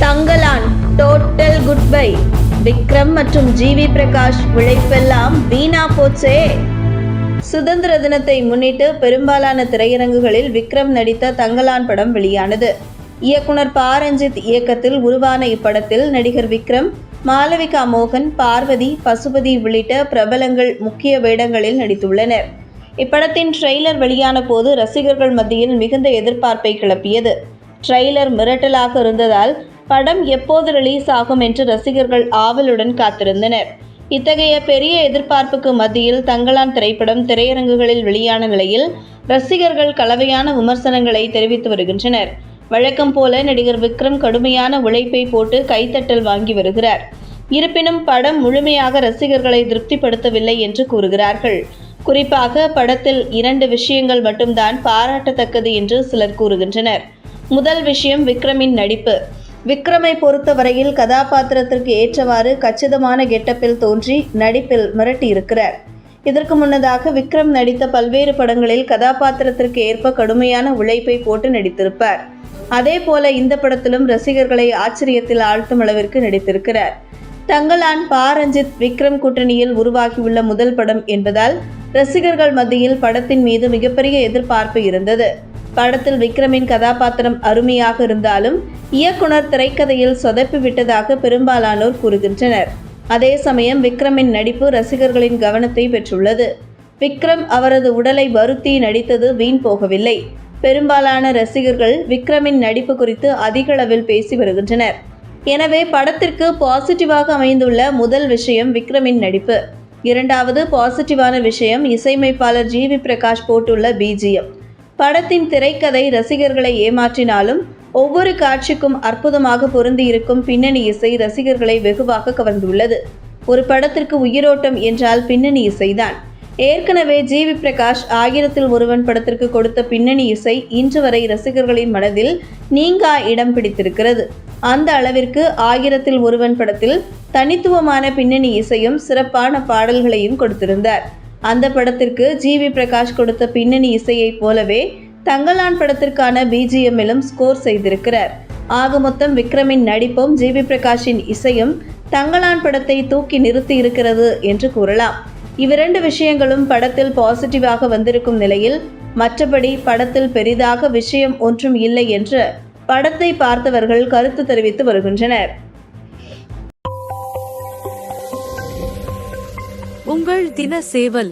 Thangalaan total good bye. Vikram மற்றும் GV Prakash உழைப்பெல்லாம் வீணா போச்சே. சுதந்திர தினத்தை முன்னிட்டு பெரும்பாலான திரையரங்குகளில் விக்ரம் நடித்த தங்கலான் படம் வெளியானது. இயக்குனர் ப. ரஞ்சித் இயக்கத்தில் உருவான இப்படத்தில் நடிகர் விக்ரம், மாளவிகா மோகன், பார்வதி, பசுபதி உள்ளிட்ட பிரபலங்கள் முக்கிய வேடங்களில் நடித்துள்ளனர். இப்படத்தின் ட்ரெய்லர் வெளியான போது ரசிகர்கள் மத்தியில் மிகுந்த எதிர்பார்ப்பை கிளப்பியது. ட்ரெய்லர் மிரட்டலாக இருந்ததால் படம் எப்போது ரிலீஸ் ஆகும் என்று ரசிகர்கள் ஆவலுடன் காத்திருந்தனர். இத்தகைய பெரிய எதிர்பார்ப்புக்கு மத்தியில் தங்கலான் திரைப்படம் திரையரங்குகளில் வெளியான நிலையில் ரசிகர்கள் கலவையான விமர்சனங்களை தெரிவித்து வருகின்றனர். வழக்கம் போல நடிகர் விக்ரம் கடுமையான உழைப்பை போட்டு கைத்தட்டல் வாங்கி வருகிறார். இருப்பினும் படம் முழுமையாக ரசிகர்களை திருப்திப்படுத்தவில்லை என்று கூறுகிறார்கள். குறிப்பாக படத்தில் 2 விஷயங்கள் மட்டும்தான் பாராட்டத்தக்கது என்று சிலர் கூறுகின்றனர். முதல் விஷயம் விக்ரமின் நடிப்பு. விக்ரமை பொறுத்தவரையில் கதாபாத்திரத்திற்கு ஏற்றவாறு கச்சிதமான கெட்டப்பில் தோன்றி நடிப்பில் மிரட்டியிருக்கிறார். இதற்கு முன்னதாக விக்ரம் நடித்த பல்வேறு படங்களில் கதாபாத்திரத்திற்கு ஏற்ப கடுமையான உழைப்பை போட்டு நடித்திருப்பார். அதே போல இந்த படத்திலும் ரசிகர்களை ஆச்சரியத்தில் ஆழ்த்தும் அளவிற்கு நடித்திருக்கிறார். தங்கலான் ப. ரஞ்சித் விக்ரம் கூட்டணியில் உருவாகியுள்ள முதல் படம் என்பதால் ரசிகர்கள் மத்தியில் படத்தின் மீது மிகப்பெரிய எதிர்பார்ப்பு இருந்தது. படத்தில் விக்ரமின் கதாபாத்திரம் அருமையாக இருந்தாலும் இயக்குனர் திரைக்கதையில் சொதப்பி விட்டதாக பெரும்பாலானோர் கூறுகின்றனர். அதே சமயம் விக்ரமின் நடிப்பு ரசிகர்களின் கவனத்தை பெற்றுள்ளது. விக்ரம் அவரது உடலை வருத்தி நடித்தது வீண் போகவில்லை. பெரும்பாலான ரசிகர்கள் விக்ரமின் நடிப்பு குறித்து அதிக அளவில் பேசி வருகின்றனர். எனவே படத்திற்கு பாசிட்டிவாக அமைந்துள்ள முதல் விஷயம் விக்ரமின் நடிப்பு. இரண்டாவது பாசிட்டிவான விஷயம் இசையமைப்பாளர் ஜிவி பிரகாஷ் போட்டுள்ள BGM. படத்தின் திரைக்கதை ரசிகர்களை ஏமாற்றினாலும் ஒவ்வொரு காட்சிக்கும் அற்புதமாக பொருந்தி இருக்கும் பின்னணி இசை ரசிகர்களை வெகுவாக கவர்ந்துள்ளது. ஒரு படத்திற்கு உயிரோட்டம் என்றால் பின்னணி இசைதான். ஏற்கனவே ஜிவி பிரகாஷ் 1000ல் ஒருவன் படத்திற்கு கொடுத்த பின்னணி இசை இன்று வரை ரசிகர்களின் மனதில் நீங்கா இடம் பிடித்திருக்கிறது. அந்த அளவிற்கு 1000ல் ஒருவன் படத்தில் தனித்துவமான பின்னணி இசையும் சிறப்பான பாடல்களையும் கொடுத்திருந்தார். அந்த படத்திற்கு ஜிவி பிரகாஷ் கொடுத்த பின்னணி இசையைப் போலவே தங்கலான் படத்திற்கான BGMலும் ஸ்கோர் செய்திருக்கிறார். ஆக மொத்தம் விக்ரமின் நடிப்பும் ஜிவி பிரகாஷின் இசையும் தங்கலான் படத்தை தூக்கி நிறுத்தி இருக்கிறது என்று கூறலாம். இவ்விரண்டு விஷயங்களும் படத்தில் பாசிட்டிவாக வந்திருக்கும் நிலையில் மற்றபடி படத்தில் பெரிதாக விஷயம் ஒன்றும் இல்லை என்று படத்தை பார்த்தவர்கள் கருத்து தெரிவித்து வருகின்றனர். உங்கள் தின சேவல்